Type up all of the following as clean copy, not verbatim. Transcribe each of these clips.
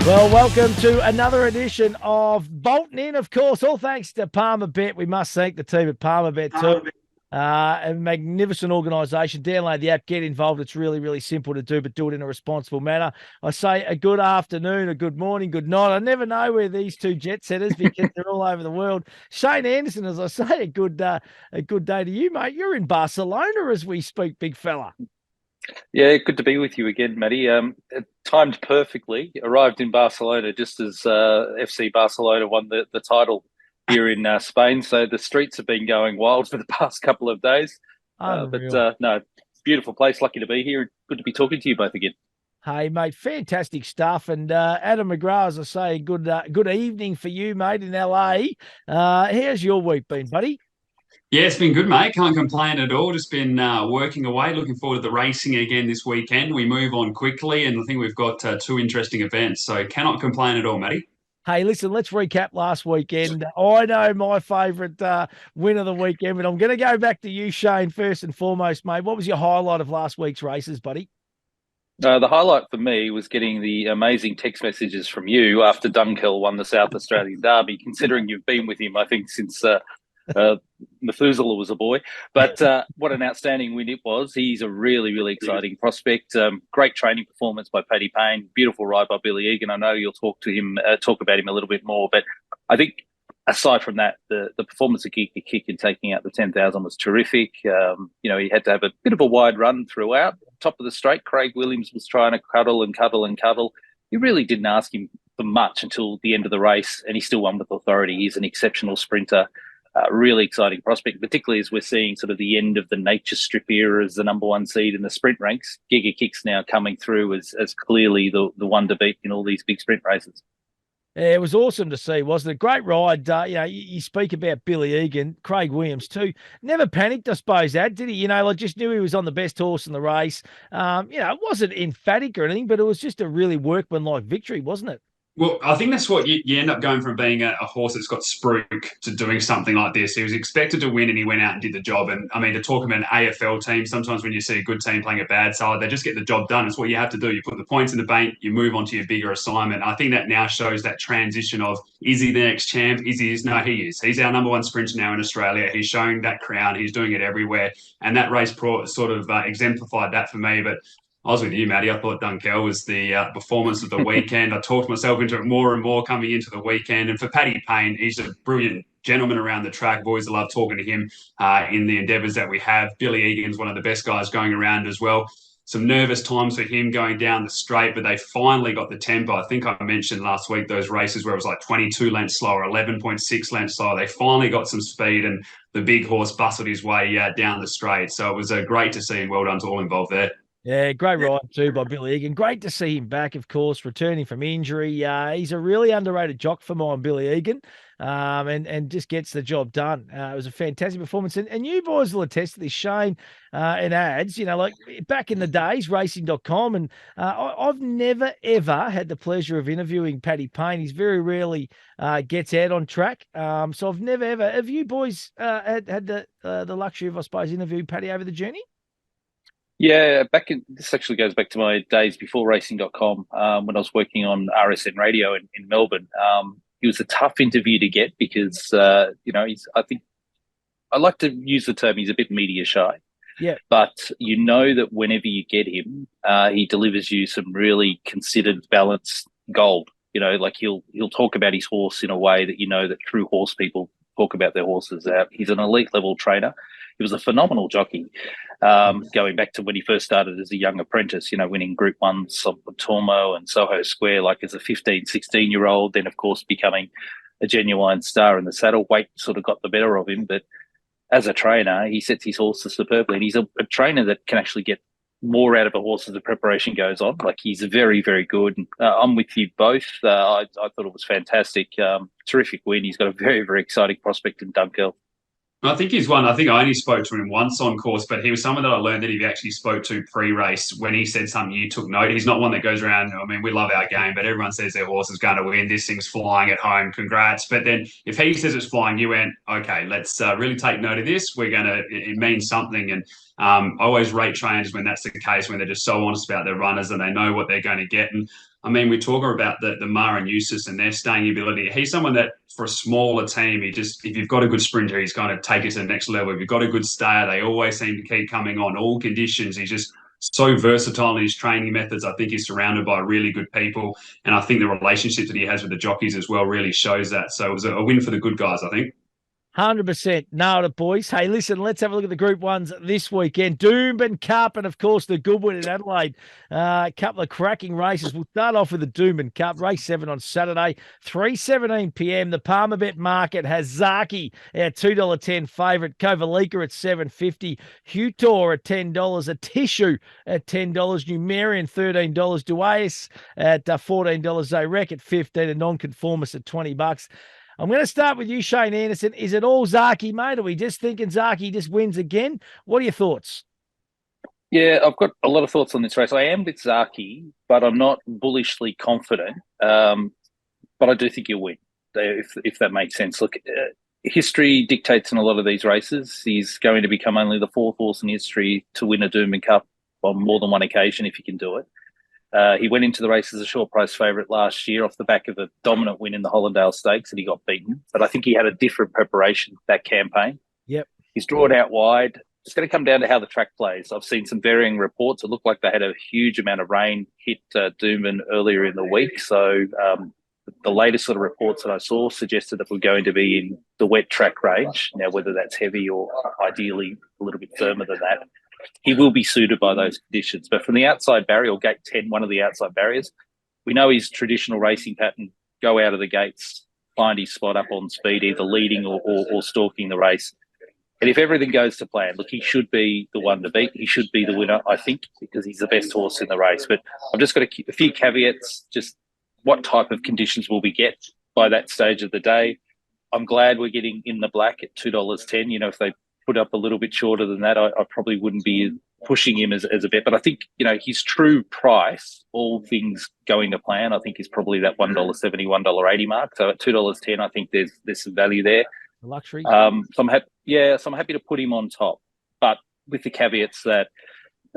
Well, welcome to another edition of Bolton In, of course. All thanks to Palmer Bet. We must thank the team at Palmer Bet too. A magnificent organisation. Download the app, get involved. It's really, really simple to do, but do it in a responsible manner. I say a good afternoon, a good morning, good night. I never know where these two jet setters because they're all over the world. Shane Anderson, as I say, a good day to you, mate. You're in Barcelona as we speak, big fella. Yeah, good to be with you again, Matty. It timed perfectly. Arrived in Barcelona just as FC Barcelona won the title here in Spain. So the streets have been going wild for the past couple of days. Unreal. No, beautiful place. Lucky to be here. Good to be talking to you both again. Hey, mate, fantastic stuff. And Adam McGrath, as I say, good evening for you, mate, in LA. How's your week been, buddy? Yeah, it's been good, mate. Can't complain at all. Just been working away. Looking forward to the racing again this weekend. We move on quickly, and I think we've got two interesting events. So cannot complain at all, Matty. Hey, listen, let's recap last weekend. I know my favourite win of the weekend, but I'm going to go back to you, Shane, first and foremost, mate. What was your highlight of last week's races, buddy? The highlight for me was getting the amazing text messages from you after Dunkel won the South Australian Derby, considering you've been with him, I think, since Methuselah was a boy. But what an outstanding win it was. He's a really, really exciting prospect. Great training performance by Paddy Payne. Beautiful ride by Billy Egan. I know you'll talk about him a little bit more. But I think aside from that, the performance of Giga Kick in taking out the 10,000 was terrific. He had to have a bit of a wide run throughout. Top of the straight, Craig Williams was trying to cuddle and cuddle and cuddle. You really didn't ask him for much until the end of the race, and he still won with authority. He's an exceptional sprinter. Really exciting prospect, particularly as we're seeing sort of the end of the Nature Strip era as the number one seed in the sprint ranks. Giga Kick's now coming through as clearly the one to beat in all these big sprint races. Yeah, it was awesome to see, wasn't it? Great ride. You speak about Billy Egan, Craig Williams too. Never panicked, I suppose, did he? Just knew he was on the best horse in the race. It wasn't emphatic or anything, but it was just a really workmanlike victory, wasn't it? Well, I think that's what you end up going from being a horse that's got spruik to doing something like this. He was expected to win and he went out and did the job. And I mean, to talk about an AFL team, sometimes when you see a good team playing a bad side, they just get the job done. It's what you have to do. You put the points in the bank, you move on to your bigger assignment. I think that now shows that transition of, is he the next champ? No, he is. He's our number one sprinter now in Australia. He's showing that crown. He's doing it everywhere. And that race sort of exemplified that for me. But I was with you, Matty. I thought Dunkel was the performance of the weekend. I talked myself into it more and more coming into the weekend. And for Paddy Payne, he's a brilliant gentleman around the track. I've always loved talking to him in the endeavours that we have. Billy Egan's one of the best guys going around as well. Some nervous times for him going down the straight, but they finally got the tempo. I think I mentioned last week those races where it was like 22 lengths slower, 11.6 lengths slower. They finally got some speed and the big horse bustled his way down the straight. So it was great to see and well done to all involved there. Yeah, great ride too by Billy Egan. Great to see him back, of course, returning from injury. He's a really underrated jock for mine, Billy Egan, and just gets the job done. It was a fantastic performance. And you boys will attest to this, Shane and ads, like back in the days, racing.com. And I've never, ever had the pleasure of interviewing Paddy Payne. He's very rarely gets out on track. So I've never, ever. Have you boys had the luxury of, I suppose, interviewing Paddy over the journey? Yeah, this actually goes back to my days before racing.com when I was working on RSN radio in Melbourne. He was a tough interview to get because, I think I like to use the term, he's a bit media shy. Yeah. But you know that whenever you get him, he delivers you some really considered, balanced gold. He'll talk about his horse in a way that that true horse people talk about their horses. He's an elite level trainer. He was a phenomenal jockey. Going back to when he first started as a young apprentice, winning Group 1s of Tormo and Soho Square, like as a 15, 16-year-old, then, of course, becoming a genuine star in the saddle. Weight sort of got the better of him, but as a trainer, he sets his horses superbly. And he's a trainer that can actually get more out of a horse as the preparation goes on. Like, he's very, very good. I'm with you both. I thought it was fantastic. Terrific win. He's got a very, very exciting prospect in Dunkel. I think he's one. I think I only spoke to him once on course, but he was someone that I learned that he actually spoke to pre-race when he said something. You took note. He's not one that goes around. I mean, we love our game, but everyone says their horse is going to win. This thing's flying at home. Congrats! But then if he says it's flying, you went, okay, let's really take note of this. It means something. And I always rate trainers when that's the case, when they're just so honest about their runners and they know what they're going to get. And I mean, we talk about the Mara and Eustace and their staying ability. He's someone that, for a smaller team, if you've got a good sprinter, he's going to take it to the next level. If you've got a good stayer, they always seem to keep coming on all conditions. He's just so versatile in his training methods. I think he's surrounded by really good people. And I think the relationship that he has with the jockeys as well really shows that. So it was a win for the good guys, I think. 100%. Nailed it, boys. Hey, listen, let's have a look at the Group 1s this weekend. Doomben Cup and, of course, the Goodwood in Adelaide. A couple of cracking races. We'll start off with the Doomben Cup, race 7 on Saturday, 3:17 p.m. The Palmerbet market has Zaki, our $2.10 favourite, Kovalika at $7.50, Hutor at $10, a Tissue at $10, Numerian $13, Duais at $14, Zarek at $15, and Nonconformist at $20. I'm going to start with you, Shane Anderson. Is it all Zaki, mate? Are we just thinking Zaki just wins again? What are your thoughts? Yeah, I've got a lot of thoughts on this race. I am with Zaki, but I'm not bullishly confident. But I do think he'll win, if that makes sense. Look, history dictates in a lot of these races. He's going to become only the 4th horse in history to win a Doomben Cup on more than one occasion if he can do it. He went into the race as a short price favourite last year off the back of a dominant win in the Hollindale Stakes, and he got beaten. But I think he had a different preparation that campaign. Yep. He's drawn out wide. It's going to come down to how the track plays. I've seen some varying reports. It looked like they had a huge amount of rain hit Doomben earlier in the week. So the latest sort of reports that I saw suggested that we're going to be in the wet track range. Now, whether that's heavy or ideally a little bit firmer than that, he will be suited by those conditions. But from the outside barrier, or gate 10, one of the outside barriers, we know his traditional racing pattern: go out of the gates, find his spot up on speed, either leading or stalking the race. And if everything goes to plan, look, he should be the one to beat. He should be the winner, I think, because he's the best horse in the race. But I've just got a few caveats. Just what type of conditions will we get by that stage of the day? I'm glad we're getting in the black at $2.10. You know, if they put up a little bit shorter than that, I probably wouldn't be pushing him as a bet. But I think, you know, his true price, all things going to plan, I think is probably that $1.70, $1.80 mark. So at $2.10, I think there's some value there. Luxury. So I'm happy to put him on top, but with the caveats that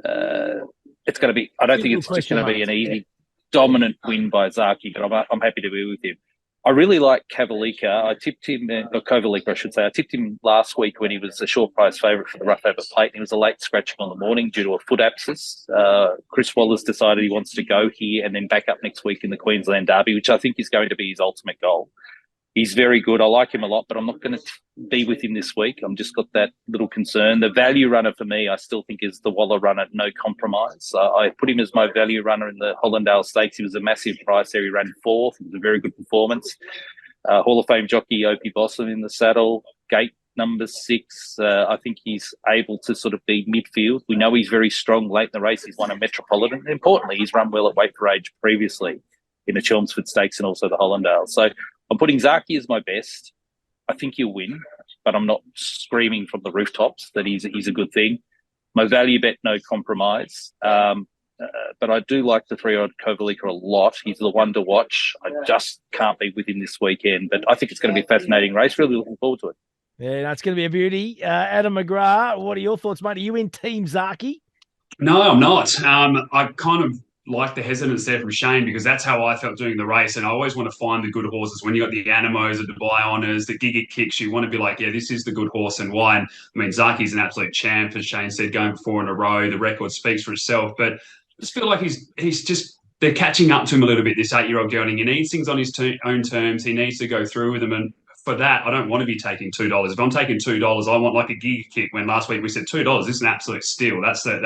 it's going to be. I don't think it's just going to be an easy, dominant win by Zaki, but I'm happy to be with him. I really like Kovalika. I tipped him, or Kovalika, I should say. I tipped him last week when he was a short price favourite for the Rough Abbott Plate. And he was a late scratching on the morning due to a foot abscess. Chris Waller's decided he wants to go here and then back up next week in the Queensland Derby, which I think is going to be his ultimate goal. He's very good. I like him a lot, but I'm not going to be with him this week. I'm just got that little concern. The value runner for me, I still think, is the Waller runner, No Compromise. I put him as my value runner in the Hollindale Stakes. He was a massive price there. He ran 4th. It was a very good performance. Hall of Fame jockey Opie Bosson in the saddle. Gate number 6. I think he's able to sort of be midfield. We know he's very strong late in the race. He's won a Metropolitan. And importantly, he's run well at weight for age previously in the Chelmsford Stakes and also the Hollindale. So I'm putting Zaki as my best. I think he'll win, but I'm not screaming from the rooftops that he's a good thing. My value bet, No Compromise. But I do like the 3-odd Kovalika a lot. He's the one to watch. I just can't be with him this weekend, but I think it's going to be a fascinating race. Really looking forward to it. Yeah, that's going to be a beauty. Adam McGrath, what are your thoughts, mate? Are you in Team Zaki? No, I'm not. I kind of like the hesitance there from Shane, because that's how I felt doing the race. And I always want to find the good horses. When you got the Animos, the Dubai Honours, the Giga Kicks, you want to be like, yeah, this is the good horse and why. And I mean, Zaki's an absolute champ, as Shane said, going 4 in a row. The record speaks for itself. But I just feel like he's just, they're catching up to him a little bit, this 8-year-old gelding. He needs things on his own terms. He needs to go through with them. And for that, I don't want to be taking $2. If I'm taking $2, I want like a Giga Kick. When last week we said $2, this is an absolute steal. That's the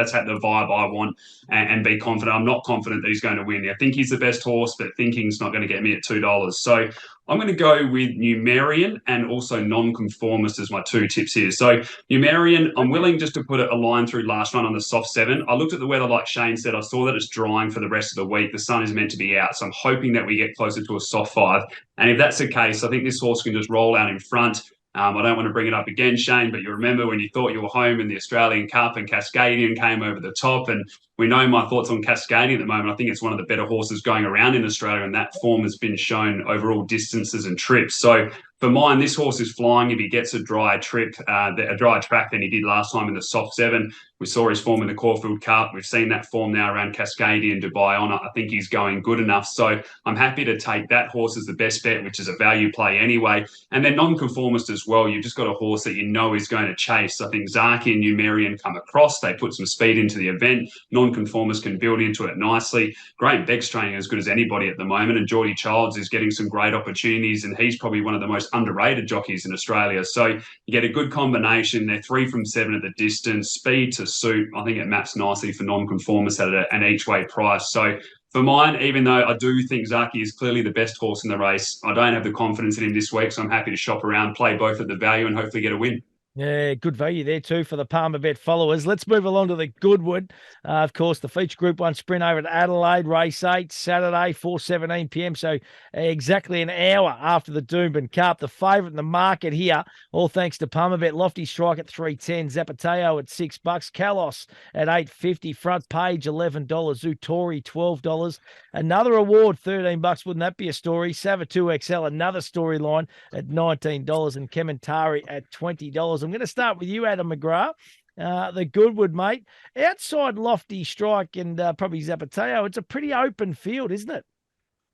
vibe I want, and be confident. I'm not confident that he's going to win. I think he's the best horse, but thinking's not going to get me at $2. So I'm going to go with Numerian and also Nonconformist as my 2 tips here. So Numerian, I'm willing just to put a line through last run on the soft 7. I looked at the weather, like Shane said. I saw that it's drying for the rest of the week. The sun is meant to be out. So I'm hoping that we get closer to a soft 5. And if that's the case, I think this horse can just roll out in front. I don't want to bring it up again, Shane, but you remember when you thought you were home in the Australian Cup and Cascadian came over the top. And we know my thoughts on Cascadian at the moment. I think it's one of the better horses going around in Australia, and that form has been shown over all distances and trips. So for mine, this horse is flying if he gets a dry track than he did last time in the soft 7. We saw his form in the Caulfield Cup. We've seen that form now around Cascadia and Dubai Honour. I think he's going good enough. So I'm happy to take that horse as the best bet, which is a value play anyway. And then non-conformist as well. You've just got a horse that you know is going to chase. I think Zaki and Numerian come across. They put some speed into the event. Non-conformist can build into it nicely. Graham Beck's training as good as anybody at the moment. And Geordie Childs is getting some great opportunities. And he's probably one of the most underrated jockeys in Australia. So you get a good combination. They're 3 from 7 at the distance. Speed to suit. I think it maps nicely for non-conformists at an each-way price. So for mine, even though I do think Zaki is clearly the best horse in the race, I don't have the confidence in him this week, so I'm happy to shop around, play both at the value and hopefully get a win. Yeah, good value there too for the Palmer Bet followers. Let's move along to the Goodwood. Of course, the feature Group 1 sprint over at Adelaide, race 8, Saturday, 4:17 p.m. So exactly an hour after the Doomben Cup. The favourite in the market here, all thanks to Palmer Bet. Lofty Strike at $3.10, Zapateo at $6, Kalos at $8.50, Front Page $11, Zutori $12. Another award, $13. Wouldn't that be a story? Savatu XL, another storyline at $19, and Kementari at $20. I'm going to start with you, Adam McGrath. The Goodwood, mate. Outside Lofty Strike and probably Zapateo, it's a pretty open field, isn't it?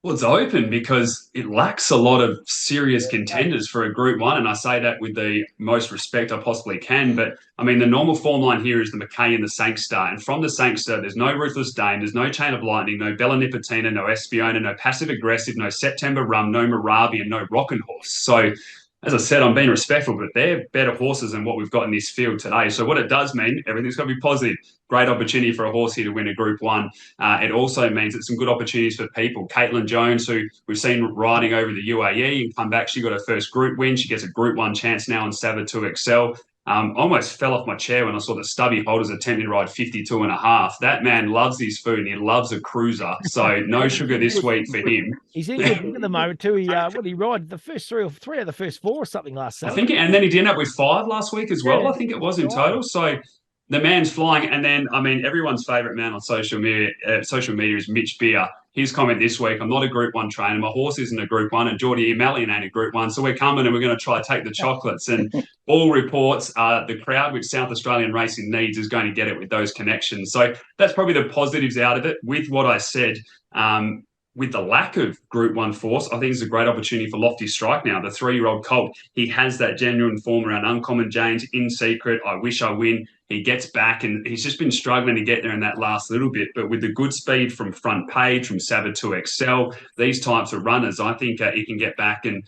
Well, it's open because it lacks a lot of serious contenders for a Group 1, and I say that with the most respect I possibly can. But, I mean, the normal form line here is the McKay and the Sangster, and from the Sangster, there's no Ruthless Dame, there's no Chain of Lightning, no Bella Nipotina, no Espiona, no Passive Aggressive, no September Rum, no Moravi, and no Rockin' Horse. So, as I said, I'm being respectful, but they're better horses than what we've got in this field today. So what it does mean, everything's got to be positive. Great opportunity for a horse here to win a Group 1. It also means it's some good opportunities for people. Caitlin Jones, who we've seen riding over the UAE and come back, she got her first Group win. She gets a Group 1 chance now on Savatu XL. Almost fell off my chair when I saw the stubby holders attempting to ride 52.5. That man loves his food and he loves a cruiser. So no sugar this week for him. He's in good at the moment too. What did he ride? The first three of the first 4 or something last Saturday. I think, and then he did end up with 5 last week as well. Yeah, I think it was in total. So the man's flying. And then, I mean, everyone's favourite man on social media is Mitch Beer. His comment this week, I'm not a Group 1 trainer. My horse isn't a Group 1, and Geordie Malian ain't a Group 1. So we're coming and we're going to try to take the chocolates. And all reports, the crowd which South Australian racing needs is going to get it with those connections. So that's probably the positives out of it. With what I said, with the lack of Group 1 force, I think it's a great opportunity for Lofty Strike now. The 3-year-old colt, he has that genuine form around Uncommon James, In Secret, I Wish I Win. He gets back and he's just been struggling to get there in that last little bit. But with the good speed from Front Page, from Savatu XL, these types of runners, I think he can get back and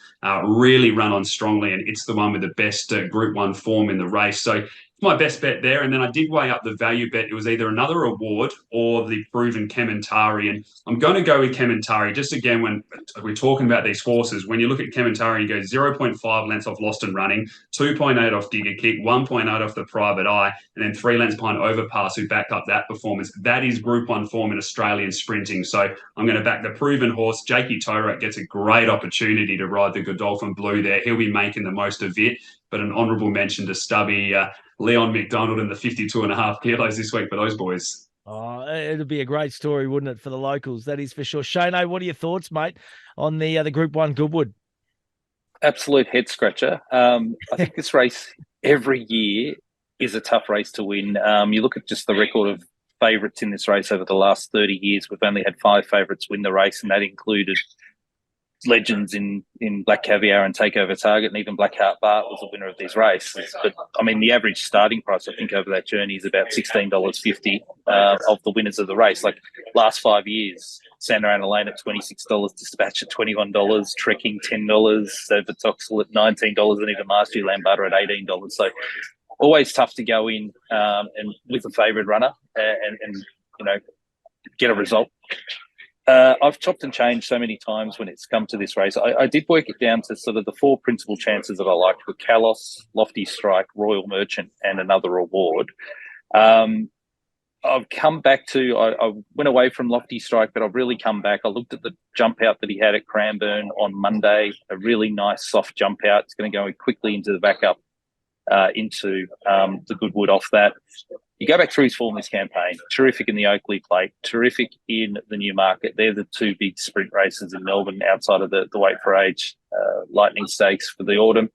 really run on strongly. And it's the one with the best Group 1 form in the race. So my best bet there. And then I did weigh up the value bet. It was either another award or the proven Kementari. And I'm going to go with Kementari. Just again, when we're talking about these horses, when you look at Kementari, you go 0.5 lengths off Lost and Running, 2.8 off Giga Kick, 1.8 off the Private Eye, and then 3 lengths behind Overpass, who backed up that performance. That is Group 1 form in Australian sprinting. So I'm going to back the proven horse. Jakey Torak gets a great opportunity to ride the Godolphin Blue there. He'll be making the most of it. But an honourable mention to stubby Leon McDonald and the 52.5 kilos this week for those boys. Oh, it'd be a great story, wouldn't it, for the locals? That is for sure. Shano, what are your thoughts, mate, on the Group 1 Goodwood? Absolute head scratcher. I think this race every year is a tough race to win. You look at just the record of favourites in this race over the last 30 years. We've only had 5 favourites win the race, and that included legends in Black Caviar and Takeover Target, and even Blackheart Bart was the winner of these races. But, I mean, the average starting price, I think, over that journey is about $16.50 of the winners of the race. Like, last 5 years, Santa Ana Lane at $26, Dispatch at $21, Trekking $10, Overtoxel at $19, and even last year, Lambada at $18. So, always tough to go in and with a favoured runner and get a result. I've chopped and changed so many times when it's come to this race. I did work it down to sort of the 4 principal chances that I liked were Kalos, Lofty Strike, Royal Merchant, and another award. I've come back to, I went away from Lofty Strike, but I've really come back. I looked at the jump out that he had at Cranbourne on Monday, a really nice soft jump out. It's going to go quickly into the backup into the Goodwood off that. You go back through his form this campaign, terrific in the Oakley Plate, terrific in the Newmarket. They're the two big sprint races in Melbourne outside of the Weight for Age Lightning Stakes for the autumn.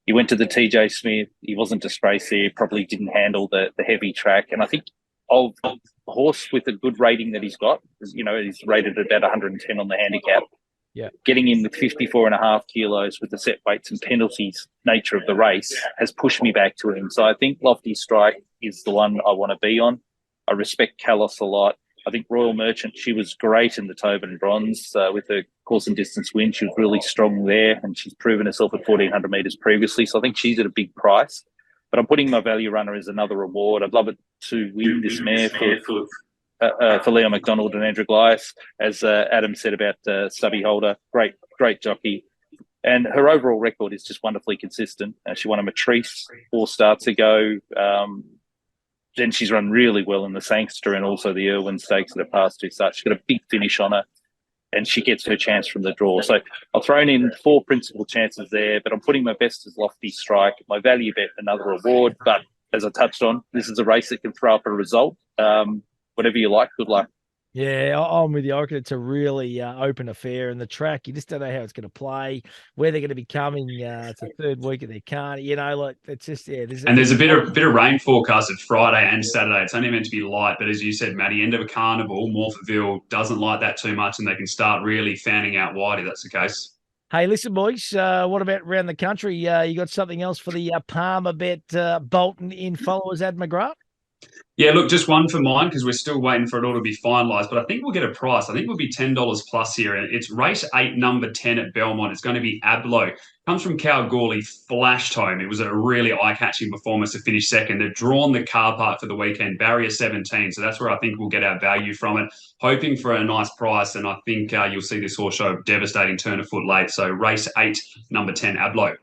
He went to the TJ Smith. He wasn't disgraced there, probably didn't handle the heavy track. And I think of a horse with a good rating that he's got, he's rated at about 110 on the handicap. Yeah, getting in with 54.5 kilos with the set weights and penalties nature of the race has pushed me back to him. So I think Lofty Strike is the one I want to be on. I respect Kalos a lot. I think Royal Merchant, she was great in the Tobin Bronze with her course and distance win. She was really strong there, and she's proven herself at 1,400 metres previously. So I think she's at a big price. But I'm putting my value runner as another reward. I'd love it to win this mare for Leo McDonald and Andrew Glyas, as Adam said about Stubby Holder. Great jockey. And her overall record is just wonderfully consistent. She won a Matrice 4 starts ago. Then she's run really well in the Sangster and also the Irwin Stakes that have passed 2 starts. She's got a big finish on her, and she gets her chance from the draw. So I've thrown in 4 principal chances there, but I'm putting my best as Lofty Strike. My value bet, another reward. But as I touched on, this is a race that can throw up a result. Whatever you like, good luck. Yeah, I'm with you. I reckon it's a really open affair, and the track, you just don't know how it's going to play, where they're going to be coming. It's the 3rd week of their carnival. It's just, yeah. There's a bit of rain forecasted Friday and Saturday. It's only meant to be light, but as you said, Matty, end of a carnival, Morphettville doesn't like that too much, and they can start really fanning out wide if that's the case. Hey, listen, boys, what about around the country? You got something else for the Palmer bet Bolton in followers, Ad McGrath? Yeah, look, just one for mine because we're still waiting for it all to be finalised. But I think we'll get a price. I think we'll be $10 plus here. And it's race 8, number 10 at Belmont. It's going to be Abloh. Comes from Kalgoorlie, flashed home. It was a really eye-catching performance to finish second. They've drawn the car park for the weekend, barrier 17. So that's where I think we'll get our value from it. Hoping for a nice price. And I think you'll see this horse show a devastating turn of foot late. So race 8, number 10, Abloh.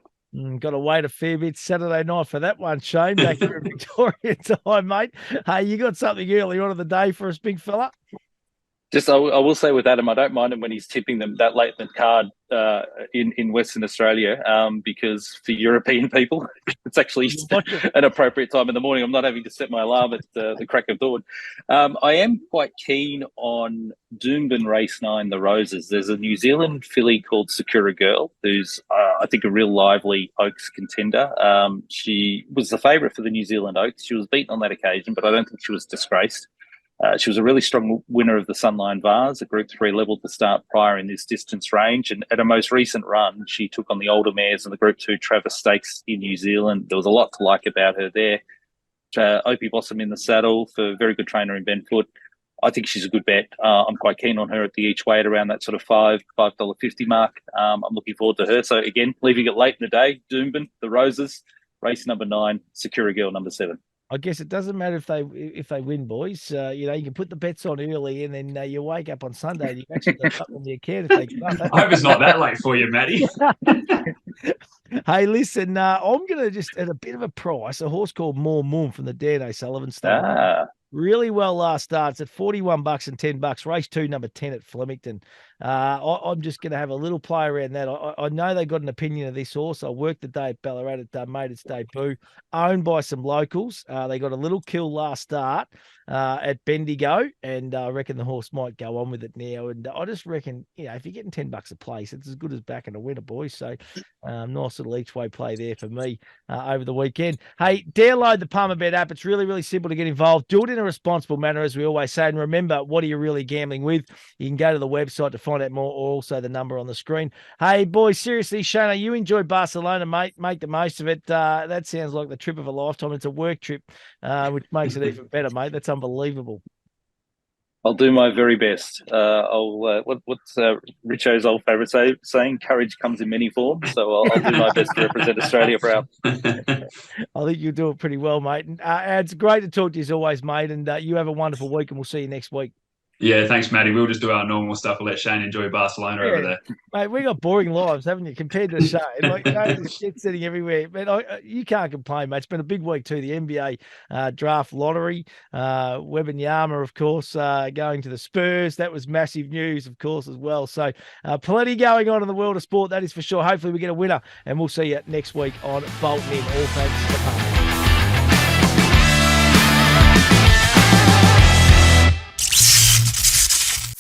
Got to wait a fair bit Saturday night for that one, Shane, back here in Victoria time, mate. Hey, you got something early on in the day for us, big fella? Just, I will say with Adam, I don't mind him when he's tipping them that late in the card in Western Australia, because for European people, it's actually an appropriate time in the morning. I'm not having to set my alarm at the crack of dawn. I am quite keen on Doomben Race 9, the Roses. There's a New Zealand filly called Sakura Girl, who's, I think, a real lively Oaks contender. She was the favourite for the New Zealand Oaks. She was beaten on that occasion, but I don't think she was disgraced. She was a really strong winner of the Sunline Vase, a Group 3 level to start prior in this distance range. And at a most recent run, she took on the older mares in the Group 2 Travis Stakes in New Zealand. There was a lot to like about her there. Opie Blossom in the saddle for a very good trainer in Ben Foot. I think she's a good bet. I'm quite keen on her at the each way at around that sort of $5.50 mark. I'm looking forward to her. So again, leaving it late in the day, Doomben, the Roses, race number 9, Sakura Girl number 7. I guess it doesn't matter if they win, boys. You can put the bets on early, and then you wake up on Sunday and you actually got something in your account if they get up. I hope it's not that late for you, Matty. Hey, listen, I'm going to just, at a bit of a price, a horse called More Moon from the Dan O'Sullivan stable. Really well last start. It's at $41 and $10. Race 2, number 10 at Flemington. I'm just going to have a little play around that. I know they got an opinion of this horse. I worked the day at Ballarat. It made its debut. Owned by some locals. They got a little kill last start at Bendigo, and I reckon the horse might go on with it now. And I just reckon, if you're getting $10 a place, it's as good as backing a winner, boys. So nice little each way play there for me over the weekend. Hey, download the Palmer Bet app. It's really, really simple to get involved. Do it in a responsible manner, as we always say. And remember, what are you really gambling with? You can go to the website to find out more, or also the number on the screen. Hey, boys, seriously, Shana, you enjoy Barcelona, mate. Make the most of it. That sounds like the trip of a lifetime. It's a work trip, which makes it even better, mate. That's unbelievable. I'll do my very best. What's Richo's old favourite saying? Courage comes in many forms. So I'll do my best to represent Australia proud. I think you'll do it pretty well, mate. And it's great to talk to you as always, mate. And you have a wonderful week, and we'll see you next week. Yeah, thanks, Matty. We'll just do our normal stuff. We'll let Shane enjoy Barcelona over there. Mate, we got boring lives, haven't you, compared to Shane? Like, there's shit sitting everywhere. But you can't complain, mate. It's been a big week too. The NBA draft lottery. Wembanyama, of course, going to the Spurs. That was massive news, of course, as well. So plenty going on in the world of sport, that is for sure. Hopefully we get a winner, and we'll see you next week on Bolton in. All thanks to the Palmer.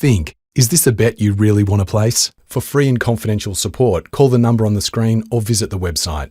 Think, is this a bet you really want to place? For free and confidential support, call the number on the screen or visit the website.